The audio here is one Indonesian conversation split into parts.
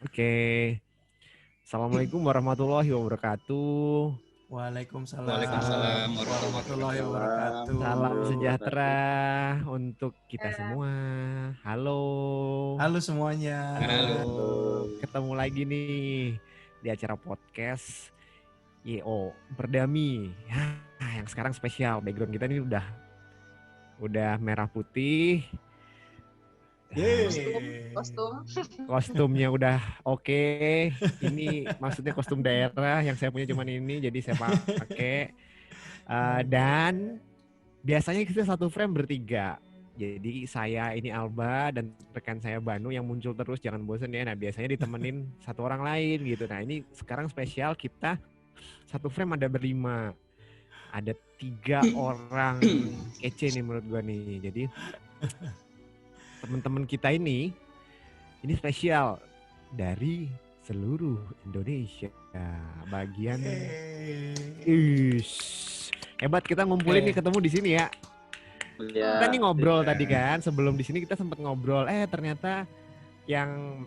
Oke. Assalamualaikum warahmatullahi wabarakatuh. Waalaikumsalam Waalaikumsalam warahmatullahi wabarakatuh. Salam sejahtera wabarakatuh. untuk kita semua. Halo. Halo semuanya. Halo. Halo. Ketemu lagi nih di acara podcast YO Berdami. Yang sekarang spesial. Background kita ini udah merah putih. Kostum. Kostumnya udah oke. Ini maksudnya kostum daerah yang saya punya cuman ini, jadi saya pakai. Dan biasanya kita satu frame bertiga. Jadi saya ini Alba dan rekan saya Banu yang muncul terus, jangan bosan ya. Nah biasanya ditemenin satu orang lain gitu. Nah ini sekarang spesial, kita satu frame ada berlima. Ada 3 orang kece nih menurut gua nih. Jadi teman-teman kita ini spesial dari seluruh Indonesia. Bagian hebat, kita ngumpulin nih, ketemu di sini ya. Ya, Kita nih ngobrol tadi kan, sebelum di sini kita sempat ngobrol. Ternyata yang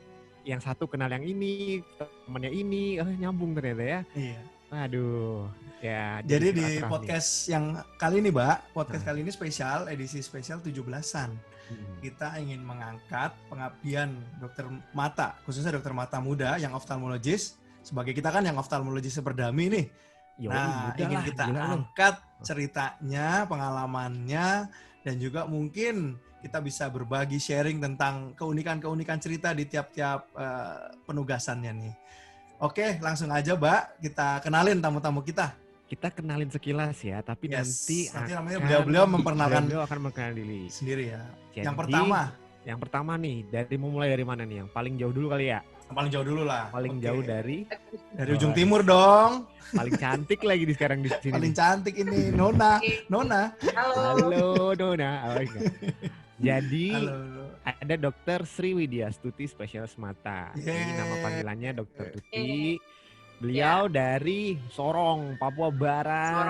satu kenal yang ini, temannya ini, nyambung ternyata ya. Iya. Aduh, ya. Jadi di podcast yang kali ini, kali ini spesial, edisi spesial 17-an. Kita ingin mengangkat pengabdian dokter mata, khususnya dokter mata muda yang oftalmologis. Sebagai kita kan yang oftalmologis berdami nih. Ingin kita angkat ceritanya, pengalamannya, dan juga mungkin kita bisa berbagi sharing tentang keunikan-keunikan cerita di tiap-tiap penugasannya nih. Oke, langsung aja Mbak, kita kenalin tamu-tamu kita. Kita kenalin sekilas ya, tapi nanti namanya beliau memperkenalkan beliau akan memperkenalkan diri sendiri ya. Jadi, yang pertama nih, mulai dari mana nih? Yang paling jauh dulu kali ya? Yang paling jauh dulu lah. Paling jauh dari ujung timur dong. Paling cantik lagi sekarang di sini. Paling cantik ini Nona. Halo Nona. Jadi halo. Ada Dokter Sri Widya Stuti, spesialis mata. Ini nama panggilannya Dokter Tuti. Beliau dari Sorong, Papua Barat.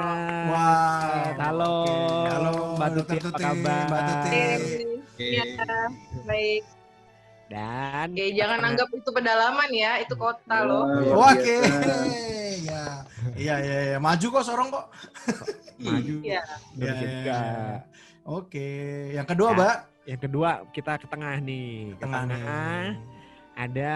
Wow. Halo. Halo Mbak Tuti, apa kabar? Mbak Tuti. Iya, baik. Dan jangan anggap itu pedalaman ya, itu kota loh. Oke. Iya. Maju kok Sorong kok. Maju. Iya. Juga. Oke. Yang kedua, Mbak. Yang kedua kita ke tengah nih. Ke tengah ada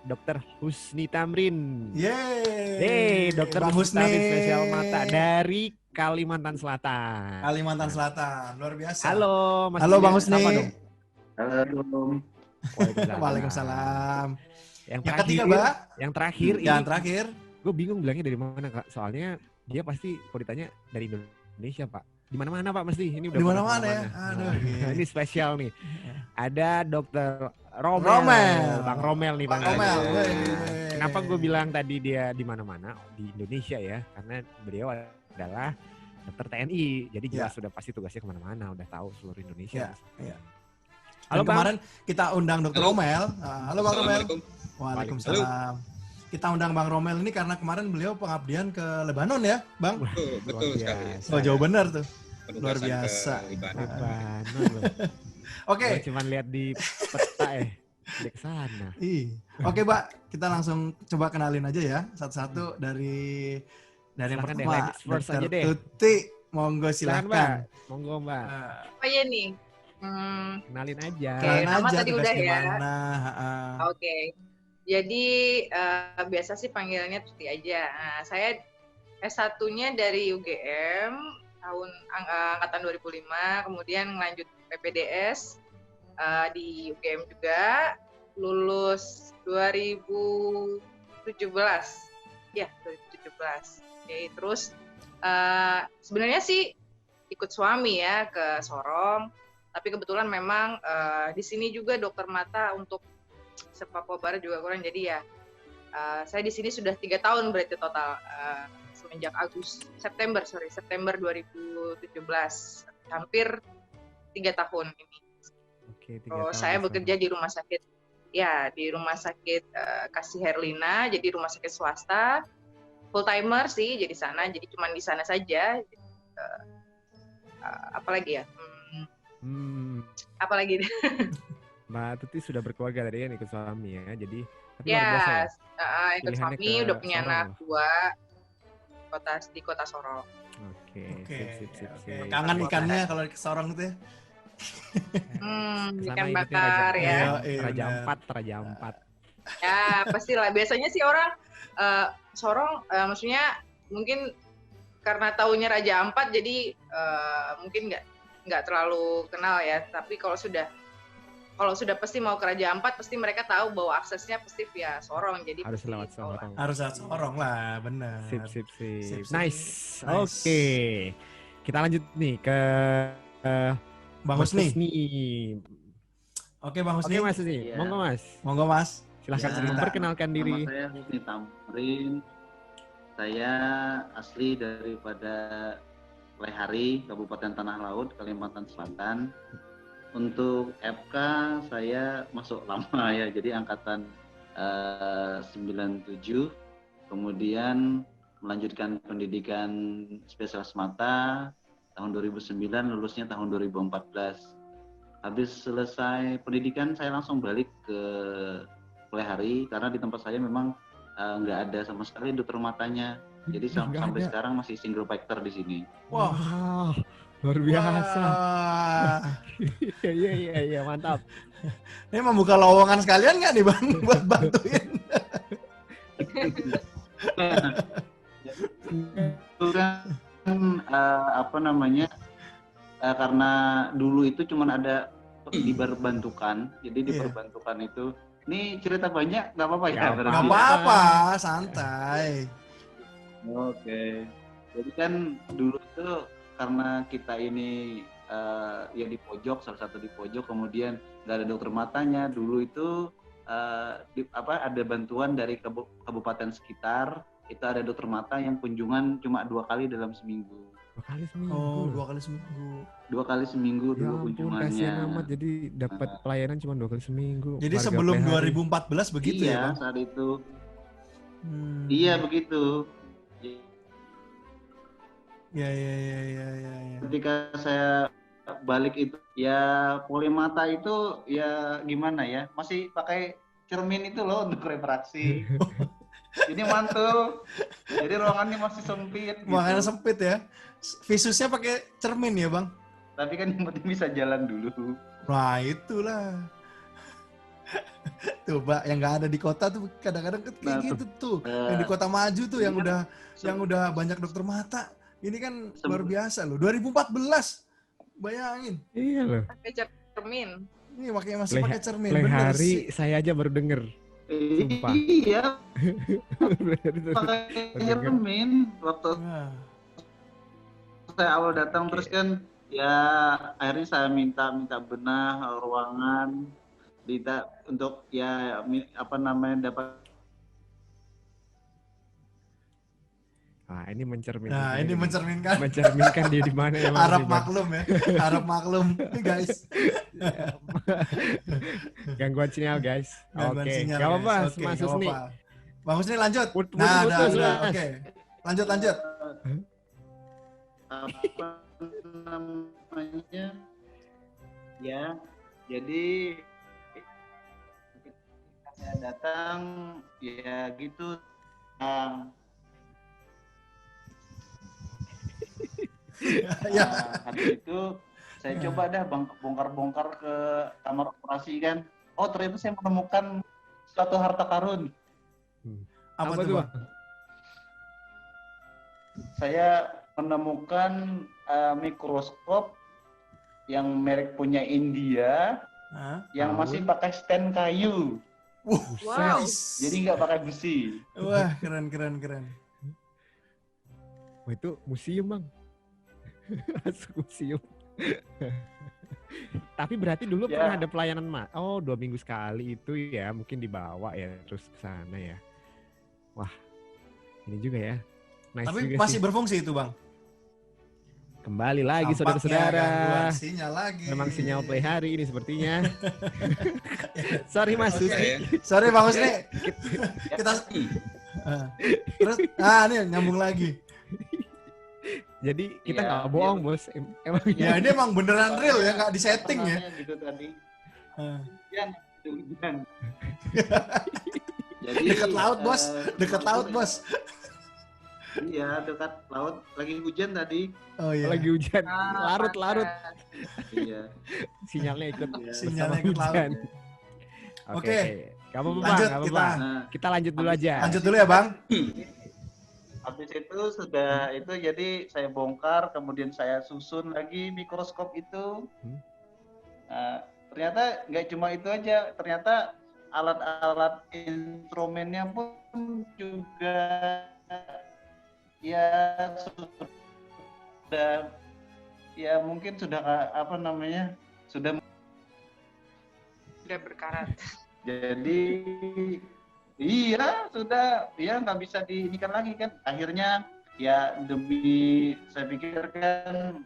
Dokter Husni Tamrin. Yeay. Dokter Husni Tamrin, spesial mata dari Kalimantan Selatan. Kalimantan Selatan, luar biasa. Halo, Mas. Halo Bang Husni. Halo. Waalaikumsalam. Yang ketiga, Mbak. Yang terakhir. Gue bingung bilangnya dari mana, Kak. Soalnya dia pasti kalau ditanya dari Indonesia, Pak. Di mana-mana Pak mesti. Ini udah di mana-mana ya. Aduh. Ini spesial nih. Ada Dokter Romel. Bang Romel nih, Bang Romel. Kenapa gue bilang tadi dia di mana-mana di Indonesia ya? Karena beliau adalah dokter TNI. Jadi jelas sudah pasti tugasnya kemana-mana. Udah tahu seluruh Indonesia. Iya. Halo Bang. Kemarin kita undang Dokter Romel. Halo Bang Romel. Waalaikumsalam. Kita undang Bang Romel ini karena kemarin beliau pengabdian ke Lebanon ya, Bang? Betul sekali. Jauh benar tuh. Luar biasa. Lebanon. Oke. Cuman lihat di peta di sana. Oke, Mbak, kita langsung coba kenalin aja ya satu-satu dari yang pertama. Dokter Tuti, monggo silakan. Monggo Mbak. Apa ya nih? Kenalin aja. Nama tadi udah ya. Oke. Jadi biasa sih panggilannya Tuti aja. Nah, saya S1-nya dari UGM tahun angkatan 2005, kemudian lanjut PPDS di UGM juga, lulus 2017. Ya, 2017. Oke, terus sebenarnya sih ikut suami ya ke Sorong, tapi kebetulan memang di sini juga dokter mata untuk Papua Barat juga kurang, jadi ya saya di sini sudah 3 tahun berarti total semenjak September 2017, hampir 3 tahun ini. Oke, 3 tahun saya bekerja di rumah sakit Kasih Herlina, jadi rumah sakit swasta, full timer sih jadi sana, jadi cuma di sana saja. Apalagi ya? Apalagi Mbak Tuti sudah berkeluarga tadi kan, ikut suami ya. Jadi tapi luar Ya, biasa ya. ikut Pilihannya suami, ke udah punya Sorong anak loh. 2 di kota Sorong. Oke, Oke, sip. oke. Kangen ikannya kalau di Sorong itu ya. Kesana Ikan hidupnya bakar Raja, ya. Raja benar. Empat, Raja Empat. Ya, pastilah. Biasanya sih orang Sorong, maksudnya mungkin karena taunya Raja Ampat, jadi mungkin nggak terlalu kenal ya. Tapi kalau sudah pasti mau ke Raja Ampat, pasti mereka tahu bahwa aksesnya pasti via Sorong. Jadi Harus pasti lewat tahu lah. Sorong. Harus lewat Sorong lah, benar. Sip. Sip. Nice. Nice. Oke. Kita lanjut nih ke Bang Husni. Oke, Bang Husni. Oke, Mas Husni. Iya. Monggo, Mas. Monggo, Mas. Silahkan Ya, memperkenalkan Nama diri. saya Husni Tamrin. Saya asli daripada Lehari, Kabupaten Tanah Laut, Kalimantan Selatan. Untuk FK saya masuk lama ya, jadi angkatan 97. Kemudian melanjutkan pendidikan spesialis mata tahun 2009, lulusnya tahun 2014. Habis selesai pendidikan saya langsung balik ke Lehari karena di tempat saya memang nggak ada sama sekali dokter matanya. Jadi Nggak sampai ada. sekarang masih single factor di sini. Wah. Wow, luar biasa. Wah. Iya, mantap. Ini membuka lowongan sekalian nggak nih, Bang, buat bantuin? Itu kan apa namanya? Karena dulu itu cuma ada diperbantukan, jadi Iya. diperbantukan itu. Ini cerita banyak, nggak apa-apa ya? Nggak berarti? Nggak apa-apa, santai. Oke. Jadi kan dulu itu karena kita ini ya di pojok, salah satu di pojok, kemudian nggak ada dokter matanya. Dulu itu ada bantuan dari kabupaten sekitar, itu ada dokter mata yang kunjungan cuma 2 kali dalam seminggu. 2 kali seminggu. Oh, 2 kali seminggu. 2 kali seminggu Ya dulu ampun, kunjungannya. kasihan amat. Jadi dapat pelayanan cuma 2 kali seminggu. Jadi Warga sebelum Plehari. 2014 begitu Iya, ya, Bang? saat itu. Hmm. Iya begitu. Ya. Ketika saya balik itu ya polimata itu ya gimana ya, masih pakai cermin itu loh untuk refraksi. Jadi mantul, jadi ruangannya masih sempit gitu. Makanya sempit ya. Visusnya pakai cermin ya, Bang? Tapi kan yang penting bisa jalan dulu. Nah, itulah. Tuh, Mbak, yang nggak ada di kota tuh kadang-kadang kayak Nah, gitu tuh. Yang di kota maju tuh Ini yang kan udah banyak dokter mata. Ini kan luar biasa loh. 2014. Bayangin. Iya loh. Pakai cermin. Ini makanya masih pakai cermin. Bener Plehari sih. saya aja baru denger. Sumpah. Iya, Plehari tuh. pakai cermin waktu Nah, saya awal datang, terus kan ya akhirnya saya minta benah ruangan untuk ya apa namanya dapat. Nah, ini mencerminkan. nah ini mencerminkan mencerminkan dia di mana ya, Bang? Arab Nih, Bang? maklum ya. Arab maklum. Nih, guys. Gangguan sinyal, guys. Gangguan Oke, sinyal, gak apa-apa, guys. Oke, Mas nggak Husni. apa-apa. Bang Husni lanjut. Putus, Nah, Mas. Oke. Lanjut. Apa namanya ya, jadi ketika saya datang ya gitu. Ya. Habis itu saya coba dah bongkar-bongkar ke kamar operasi kan. Oh, ternyata saya menemukan suatu harta karun. Apa tuh, Bang? Saya menemukan mikroskop yang merek punya India Hah? yang masih pakai stand kayu. Wow. Jadi nggak pakai besi. Wah, keren. Wah, itu museum, Bang. Masuk museum. Tapi berarti dulu Ya. pernah ada pelayanan 2 minggu sekali itu ya, mungkin dibawa ya terus ke sana ya. Wah, ini juga ya. Nice Tapi juga masih sih. berfungsi itu, Bang. Kembali lagi Tampaknya saudara-saudara. gangguan sinyal lagi. Memang sinyal Plehari ini sepertinya. Sorry Mas Oke. Husni. Sorry Bang Husni. Kita terus nih nyambung lagi. Jadi kita Iya, nggak bohong iya. bos. Emang Ya ini emang beneran real ya, nggak disetting ya. Gitu tadi. Hujan. Jadi Dekat laut, Bos. Dekat laut, Bos. Iya, dekat laut. Lagi hujan tadi. Oh iya. Lagi hujan, larut-larut. Iya. Sinyalnya ikut Sinyalnya bersama ikut laut. hujan. Oke. Gak apa-apa, Bang. Lanjut Gak kita. apa-apa. Nah, Kita lanjut dulu aja. Lanjut dulu ya, Bang. habis itu sudah itu jadi saya bongkar, kemudian saya susun lagi mikroskop itu. Nah, ternyata nggak cuma itu aja, ternyata alat-alat instrumennya pun juga ya sudah ya mungkin sudah apa namanya sudah berkarat. jadi iya sudah ya nggak bisa diinikan lagi kan, akhirnya ya demi saya pikir kan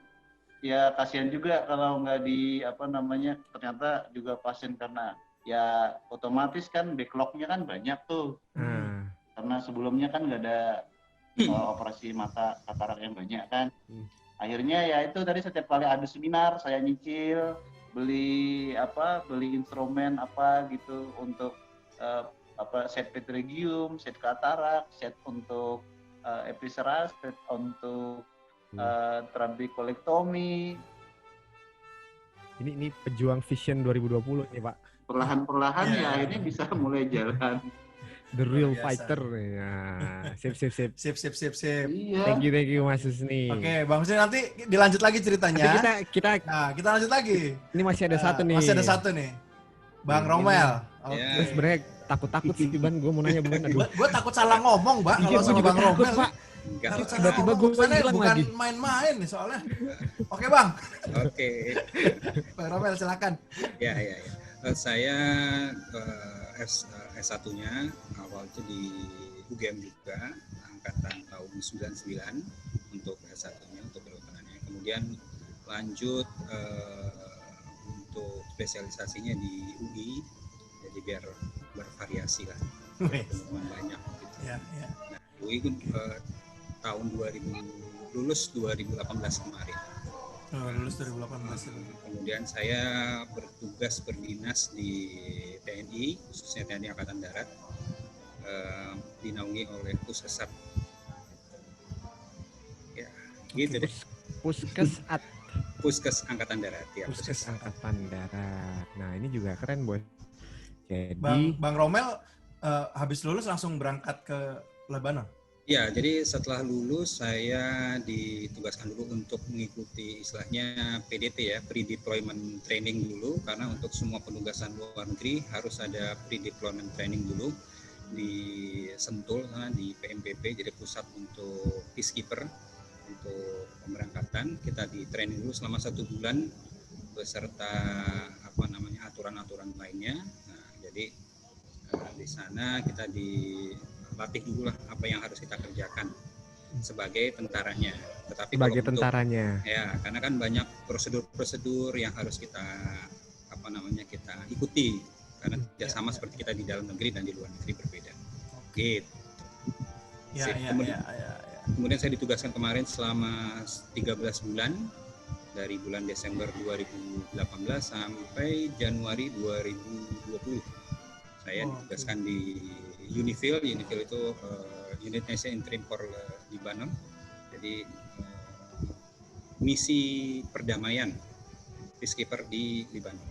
ya kasihan juga kalau nggak di apa namanya, ternyata juga pasien karena ya otomatis kan backlognya kan banyak tuh. Karena sebelumnya kan nggak ada operasi mata katarak yang banyak kan. Akhirnya ya itu tadi setiap kali ada seminar saya nyicil beli instrumen apa gitu untuk set peteregium, set katarak, set untuk episeral, set untuk trabekulektomi. Ini pejuang Vision 2020 nih, Pak. Perlahan-perlahan ya akhirnya bisa mulai jalan. The real biasa. fighter. Ya. Sip. Sip. Iya. Thank you Mas Husni. Oke, Bang Husni nanti dilanjut lagi ceritanya. Nanti kita lanjut lagi. ini masih ada satu nih. Masih ada satu nih. Bang Romel. Oke. Gue sebenarnya takut nih, Ban. Gue mau nanya, Ban. Aduh. Gue takut salah ngomong, Mbak, Iya, kalau gue sama juga Bang takut, Romel. Pak. Enggak. Takut salah Tiba-tiba ngomong. gue Soalnya hilang bukan lagi. main-main nih soalnya. Oke, Bang. Oke. Bang Romel silakan. Ya. Saya S1-nya awal itu di UGM juga, angkatan tahun 99 untuk S1-nya, untuk kedokterannya. Kemudian lanjut untuk spesialisasinya di UI, jadi biar bervariasi lah, teman banyak gitu. Ya. Nah, UI kan tahun 2000, lulus 2018 kemarin. Lulus 2018 itu. Kemudian saya bertugas berdinas di TNI, khususnya TNI Angkatan Darat, dinaungi oleh Puskesat. Ya, gitu deh. Puskes Angkatan Darat ya. Puskes Angkatan Darat. Nah, ini juga keren, Boy. Jadi Bang Romel habis lulus langsung berangkat ke Lebanon. Ya, jadi setelah lulus saya ditugaskan dulu untuk mengikuti istilahnya PDT ya, pre-deployment training dulu, karena untuk semua penugasan luar negeri harus ada pre-deployment training dulu di Sentul, di PMPP, jadi pusat untuk peacekeeper, untuk pemberangkatan. Kita di training dulu selama 1 bulan beserta aturan-aturan lainnya. Nah, jadi di sana kita dilatih dulu lah apa yang harus kita kerjakan sebagai tentaranya. Tetapi sebagai tentaranya. Ya, karena kan banyak prosedur-prosedur yang harus kita kita ikuti, karena tidak sama seperti kita di dalam negeri dan di luar negeri berbeda. Gitu. Kemudian saya ditugaskan kemarin selama 13 bulan, dari bulan Desember 2018 sampai Januari 2020. Saya ditugaskan di UNIFIL itu Unit Nation Interim for Lebanon. Jadi misi perdamaian peacekeeper di Lebanon.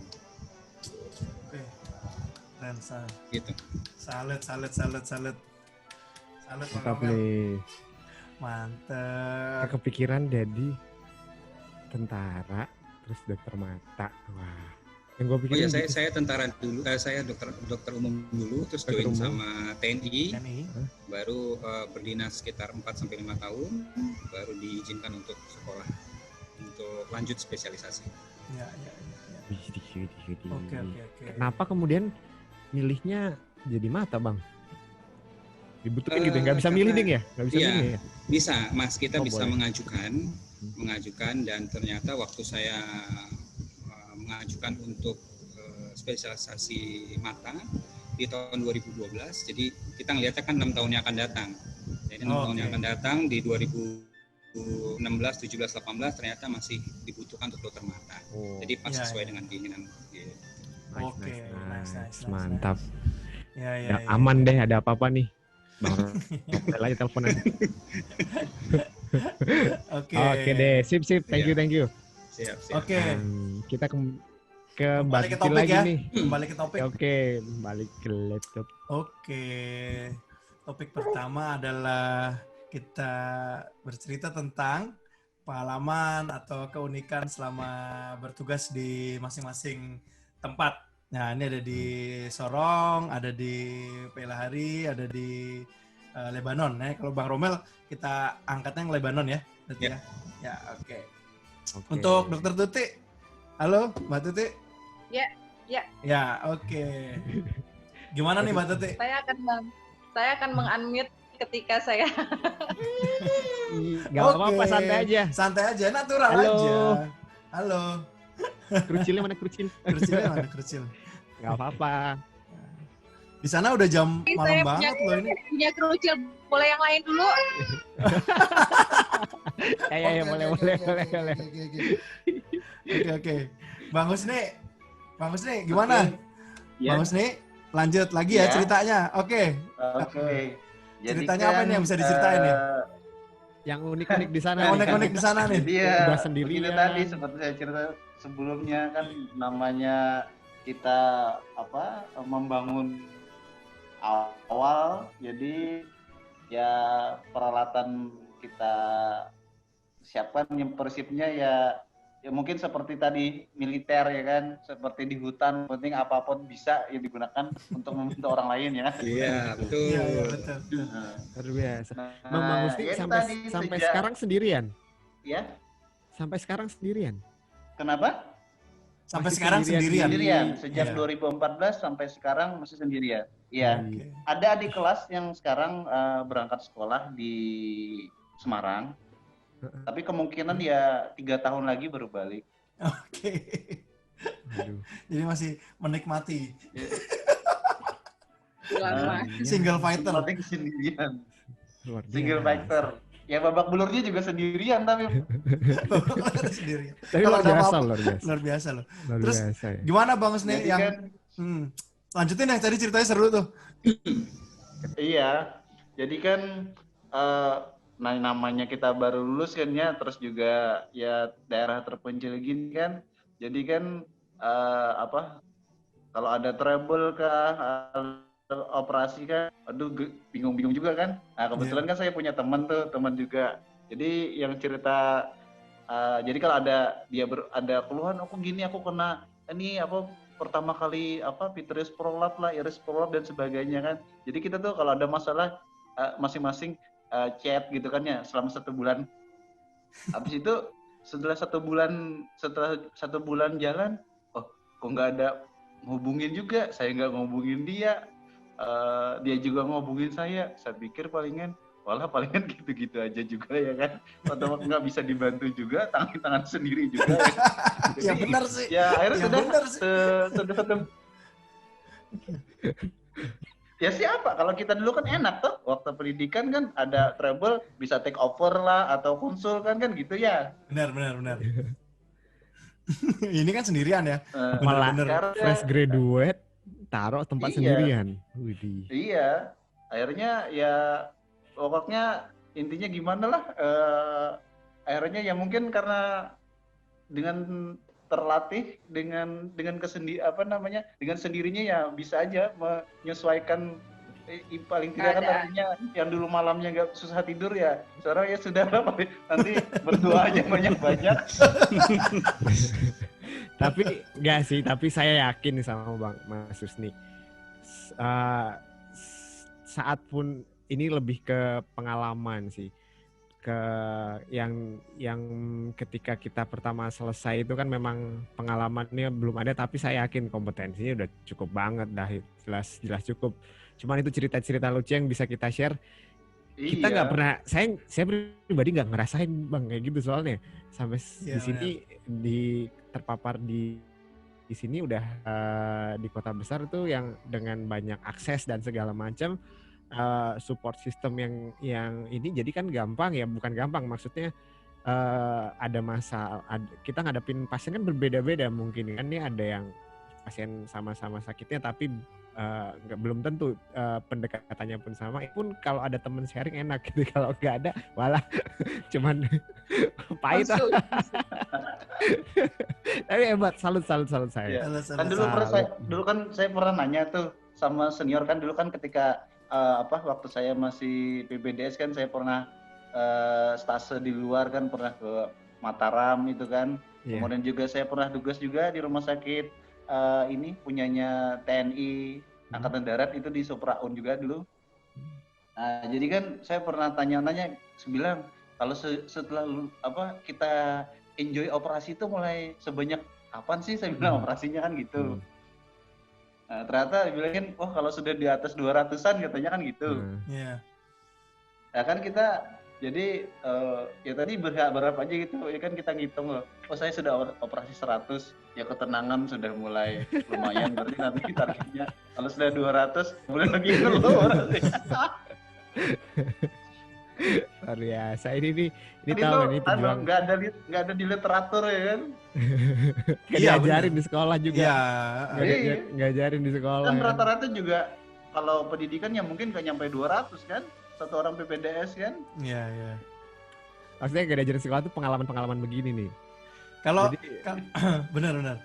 Oke. Keren, gitu. Salut. Mantap nih. Mantap. Kepikiran jadi tentara terus dokter mata. Wah. Yang gue pikir saya tentara dulu, saya dokter umum dulu, terus join sama TNI. Baru berdinas sekitar 4-5 tahun, baru diizinkan untuk sekolah, untuk lanjut spesialisasi. Ya. Oke. Kenapa kemudian milihnya jadi mata, Bang? Dibutuhin gitu, nggak bisa milih ding ya? Nggak bisa milih ya? Bisa, Mas, kita bisa boleh. mengajukan, dan ternyata waktu saya mengajukan untuk spesialisasi mata di tahun 2012, jadi kita ngelihatnya kan 6 tahun yang akan datang. Jadi 6 tahun yang akan datang di 2016, 17, 18 ternyata masih dibutuhkan untuk dokter mata. Jadi pas sesuai dengan keinginan. Oke. Mantap. Ya, Ya, aman deh, ada apa-apa nih. Bang Romel aja teleponan. Oke deh, sip. Thank you. Siap. Oke. Kita ke Kembali ke Mbak topik lagi ya. nih. Kembali ke topik. Oke, balik ke laptop. Oke. Topik pertama adalah kita bercerita tentang pengalaman atau keunikan selama bertugas di masing-masing tempat. Nah, ini ada di Sorong, ada di Pelahari, ada di Lebanon. Nah, kalau Bang Romel kita angkatnya yang Lebanon ya, berarti ya. Ya, oke. Oke. Untuk Dokter Tuti, halo Mbak Tuti. Ya. Ya, oke. Gimana nih Mbak Tuti? Saya akan meng-unmute ketika saya Gak apa-apa, santai aja. Santai aja, natural Halo. aja. Halo. Kerucilnya mana kerucil? Kerucilnya mana kerucil? Gak apa-apa. Di sana udah jam Saya malam banget loh ini. punya kerucil. Boleh yang lain dulu? Ya, boleh. Oke. Bang Husni, gimana? Ya. Bang Husni, lanjut lagi ya Ya. ceritanya. Oke. Oke. Jadi Ceritanya apa nih yang bisa diceritain nih? Yang unik-unik di sana. Yang unik-unik di sana nih. Jadi ya, Udah sendirian. begitu tadi seperti saya cerita sebelumnya kan namanya kita membangun awal, jadi ya peralatan kita siapkan yang persipnya ya mungkin seperti tadi militer ya kan, seperti di hutan, penting apapun bisa yang digunakan untuk membantu orang lain ya. Iya, betul. Iya, betul. Nah, Luar biasa. nah, Bang Gusti ya sampai sejak- sekarang sendirian? ya Sampai sekarang sendirian? kenapa? Sampai Masih sekarang sendirian. Sendirian sejak Iya. 2014 sampai sekarang masih sendirian. Iya. Oke. Ada adik kelas yang sekarang berangkat sekolah di Semarang, tapi kemungkinan ya 3 tahun lagi baru balik. Oke. Aduh. Jadi masih menikmati Lama. single fighter. Penting sendirian, Luar single biasa. fighter. Ya babak belurnya juga sendirian tapi sendirian. Tapi Kalau luar ada biasa, apa-apa, luar biasa. Luar biasa loh. Luar Terus, biasa ya. Gimana Bang Husni jadi yang kan lanjutin yang tadi ceritanya seru tuh. iya. Jadi kan namanya kita baru lulus kan ya, terus juga ya daerah terpencil gini kan. Jadi kan kalau ada trouble kah, operasi kan, aduh bingung-bingung juga kan. Nah kebetulan kan saya punya teman juga. Jadi yang cerita, jadi kalau ada ada keluhan, aku gini, aku kena ini pertama kali pitheris prolap lah, iris prolap dan sebagainya kan. Jadi kita tuh kalau ada masalah masing-masing chat gitu kan ya selama 1 bulan. Habis itu setelah 1 bulan jalan, kok nggak ada ngubungin juga, saya nggak ngubungin dia, dia juga ngubungin saya pikir palingan gitu-gitu aja juga ya kan, atau nggak bisa dibantu juga, tangan sendiri juga ya. Jadi, Ya benar sih. ya akhirnya Ya sudah benar sih. ketemu. Ya siapa, kalau kita dulu kan enak tuh, waktu pendidikan kan ada trouble bisa take over lah atau konsul kan gitu ya. Benar. Ini kan sendirian ya. Malah Bener-bener. fresh graduate, taruh tempat Iya. sendirian. Widih. Iya, akhirnya ya pokoknya intinya gimana lah, akhirnya ya mungkin karena dengan terlatih dengan dengan sendirinya ya bisa aja menyesuaikan, paling tidak kan Keadaan. artinya yang dulu malamnya nggak susah tidur ya sekarang ya sudah lah, nanti berdoa aja banyak-banyak. Tapi enggak sih, tapi saya yakin sama Bang Mas Husni. Saat pun ini lebih ke pengalaman sih. Ke yang ketika kita pertama selesai itu kan memang pengalamannya belum ada, tapi saya yakin kompetensinya udah cukup banget dah, jelas cukup. Cuman itu cerita-cerita lucu yang bisa kita share. Kita nggak pernah, saya pribadi nggak ngerasain Bang kayak gitu soalnya sampai di sini terpapar di sini udah di kota besar tuh yang dengan banyak akses dan segala macam, support system yang ini jadi kan gampang ya, bukan gampang maksudnya, ada masalah, kita ngadepin pasien kan berbeda-beda mungkin kan, nih ada yang pasien sama-sama sakitnya, tapi belum tentu pendekatannya pun sama. Pun kalau ada temen sharing enak gitu, kalau nggak ada malah cuman pahit. Tapi hebat, salut saya. Kan dulu kan saya pernah nanya tuh sama senior kan, dulu kan ketika waktu saya masih PPDS kan saya pernah stase di luar kan, pernah ke Mataram itu kan. Kemudian juga saya pernah tugas juga di rumah sakit ini punyanya TNI Angkatan Darat itu di Supraun juga dulu. Nah, jadi kan saya pernah tanya-nanya, bilang kalau setelah kita enjoy operasi itu mulai sebanyak kapan sih, saya bilang operasinya kan gitu. Nah, ternyata bilangin, wah kalau sudah di atas 200-an katanya kan gitu. Iya. Ya kan kita jadi ya tadi berharap aja gitu, ya kan kita ngitung loh. Oh saya sudah operasi 100, ya ketenangan sudah mulai lumayan, berarti nanti targetnya kalau sudah 200 boleh lagi keluar. Luar biasa, ini Kan tahu ini pejuang. Nggak ada di literatur ya kan? Nggak diajarin di sekolah juga. Iya. Nggak ajarin di sekolah. Kan rata-rata juga kalau pendidikan ya mungkin nggak nyampe 200 kan? Satu orang PPDS kan? Iya. Maksudnya nggak diajarin di sekolah tuh pengalaman-pengalaman begini nih. Kalau benar.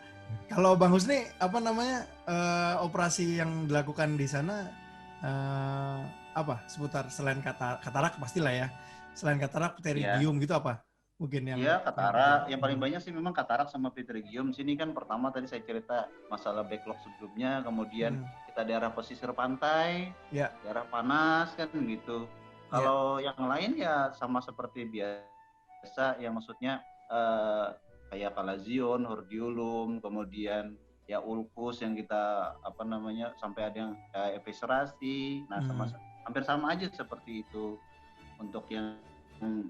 Kalau Bang Husni operasi yang dilakukan di sana seputar selain katarak pastilah ya. Selain katarak, pterygium gitu apa? Mungkin yang katarak, yang paling banyak sih memang katarak sama pterygium. Sini kan pertama tadi saya cerita masalah backlog sebelumnya, kemudian kita daerah pesisir pantai, daerah panas kan gitu. Kalau yang lain ya sama seperti biasa, yang maksudnya kayak palazion, hordeolum, kemudian ya ulkus yang kita sampai ada yang eviscerasi. Nah, hampir sama aja seperti itu untuk yang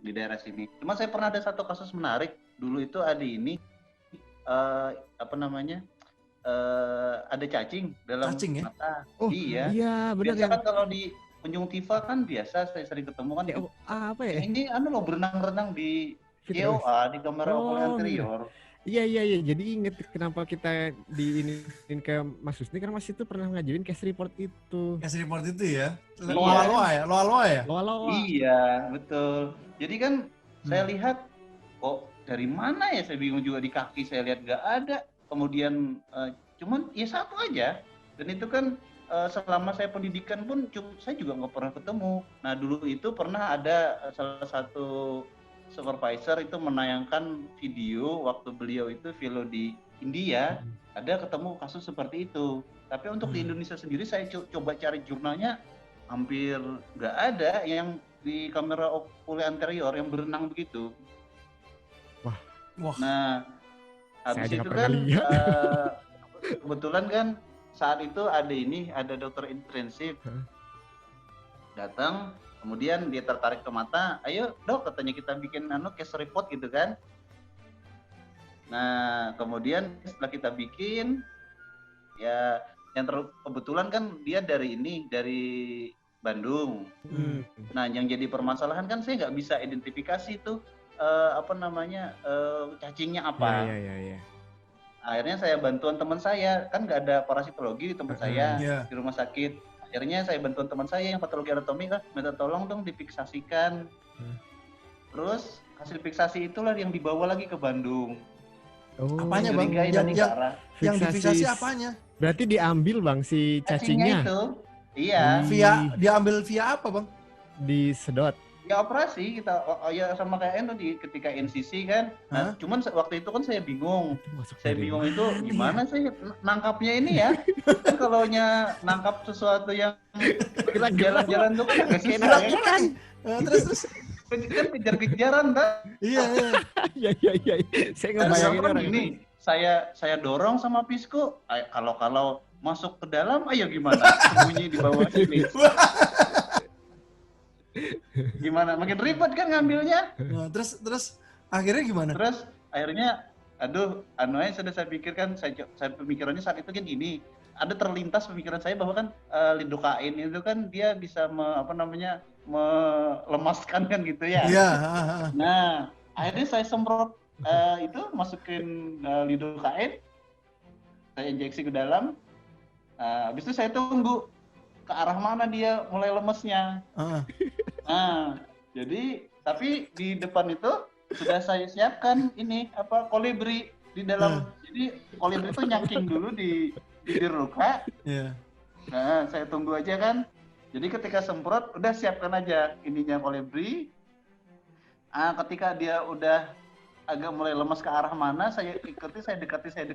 di daerah sini. Cuma saya pernah ada satu kasus menarik. Dulu itu ada ini ada cacing dalam mata. Oh, iya benar. Biasa kan kalau di konjungtiva kan biasa saya sering ketemu kan. Ini loh berenang-renang di GOA, di kamera ocular anterior. Iya. Jadi inget kenapa kita diinin ke Mas Husni, karena Mas itu pernah ngajuin case report itu. Case report itu ya? Loa-loa ya? Iya, betul. Jadi kan saya lihat, dari mana ya, saya bingung juga, di kaki saya lihat nggak ada. Kemudian cuman ya satu aja. Dan itu kan selama saya pendidikan pun saya juga nggak pernah ketemu. Nah dulu itu pernah ada salah satu supervisor itu menayangkan video waktu beliau itu velo di India, ada ketemu kasus seperti itu. Tapi untuk di Indonesia sendiri saya coba cari jurnalnya, hampir nggak ada yang di kamera ocular anterior yang berenang begitu. Wah. Nah, habis itu kan kebetulan kan saat itu ada dokter intensif datang. Kemudian dia tertarik ke mata, ayo dok katanya kita bikin case report gitu kan. Nah kemudian setelah kita bikin, ya yang kebetulan kan dia dari Bandung. Nah yang jadi permasalahan kan saya nggak bisa identifikasi tuh cacingnya apa. Iya. Akhirnya saya bantuan teman saya, kan nggak ada parasitologi di tempat saya di rumah sakit. Akhirnya saya bantuan teman saya yang patologi anatomi kan, minta tolong dong dipiksasikan. Terus hasil piksasi itulah yang dibawa lagi ke Bandung. Apanya Bang? Yang difiksasi apanya? Berarti diambil Bang si cacingnya? Itu. Iya. Diambil via apa Bang? Disedot. Ya operasi kita, ya sama kayak ketika NCC kan. Nah, cuman waktu itu kan saya bingung. Saya bingung itu gimana sih nangkapnya ini ya. Kan kalau nangkap sesuatu yang jalan-jalan tuh kan agak susah kan. Terus kan kejar-kejaran kan. Iya. Saya ngebayangin orang ini. Saya dorong sama Pisco. Kalau masuk ke dalam, ayo gimana? Bunyi di bawah ini. Gimana? Makin ribet kan ngambilnya. Nah, terus akhirnya gimana? Terus akhirnya, sudah saya pikirkan, saya pemikirannya saat itu kan gini. Ada terlintas pemikiran saya bahwa kan lidocaine itu kan dia bisa melemaskan kan gitu ya. Iya. Nah, akhirnya saya semprot itu masukin lidocaine. saya injeksi ke dalam. Habis itu saya tunggu ke arah mana dia mulai lemesnya. Nah, jadi tapi di depan itu sudah saya siapkan ini kolibri di dalam. Jadi kolibri itu nyangking dulu di bibir luka. Nah, saya tunggu aja kan. Jadi ketika semprot udah siapkan aja ininya kolibri. Ketika dia udah agak mulai lemas ke arah mana, saya ikuti, saya dekati, saya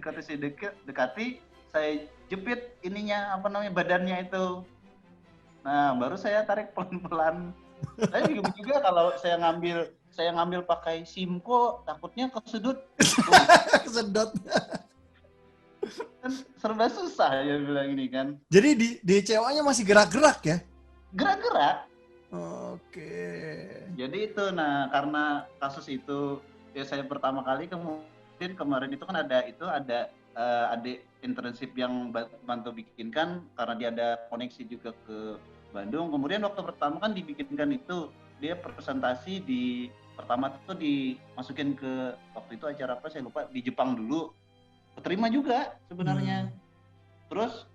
jepit ininya badannya itu. Nah, baru saya tarik pelan-pelan. Saya juga kalau saya ngambil pakai Simco, takutnya kesedot. Kesedot. Kan serba susah ya bilang ini kan. Jadi di ceweknya masih gerak-gerak ya? Gerak-gerak. Oke. Jadi itu, nah karena kasus itu ya saya pertama kali, kemudian kemarin itu kan ada adik internship yang bantu bikinkan karena dia ada koneksi juga ke Bandung. Kemudian waktu pertama kan dibikinkan itu, dia presentasi pertama itu dimasukin ke waktu itu acara apa saya lupa, di Jepang dulu. Keterima juga sebenarnya. Terus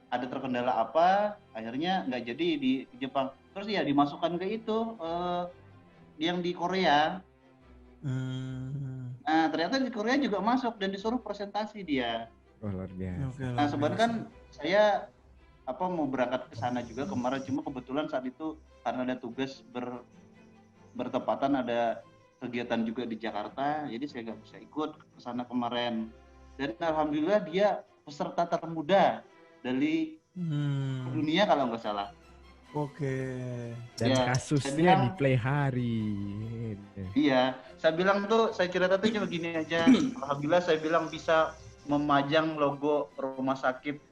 ada terkendala apa, akhirnya nggak jadi di Jepang. Terus ya dimasukkan ke itu yang di Korea. Nah ternyata di Korea juga masuk dan disuruh presentasi dia. Luar biasa. Nah sebenarnya kan saya mau berangkat ke sana juga kemarin, cuma kebetulan saat itu karena ada tugas bertepatan ada kegiatan juga di Jakarta, jadi saya nggak bisa ikut ke sana kemarin. Dan alhamdulillah dia peserta termuda dari dunia kalau nggak salah. Oke. Dan Ya, kasusnya di Play Hari. Iya, saya bilang tuh, saya cerita tuh cuma gini aja. Alhamdulillah saya bilang bisa memajang logo rumah sakit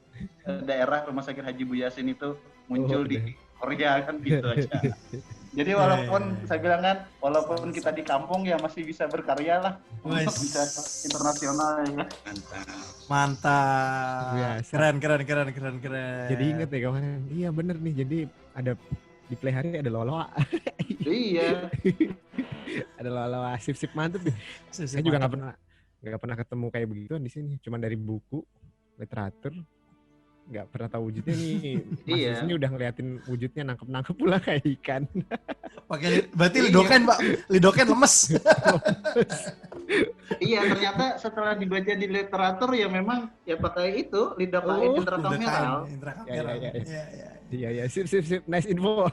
daerah Rumah Sakit Haji Bu Yasin itu muncul di Korea kan gitu aja. Jadi walaupun saya bilang kan, walaupun kita di kampung ya masih bisa berkarya lah untuk bisa internasional ya. Mantap. Keren. Jadi inget ya kawan, iya bener nih, jadi ada di Play Hari ada Loloa. Iya. Ada Loloa, sip mantep. Saya juga nggak pernah ketemu kayak begituan di sini, cuma dari buku literatur. Nggak pernah tahu wujudnya nih. Mas ini udah ngeliatin wujudnya, nangkep pula kayak ikan. Pakai berarti lidoken lemes. Iya, ternyata setelah dibaca di literatur ya memang ya pakai itu lidocain intrakameral. Iya, sip. Nice info.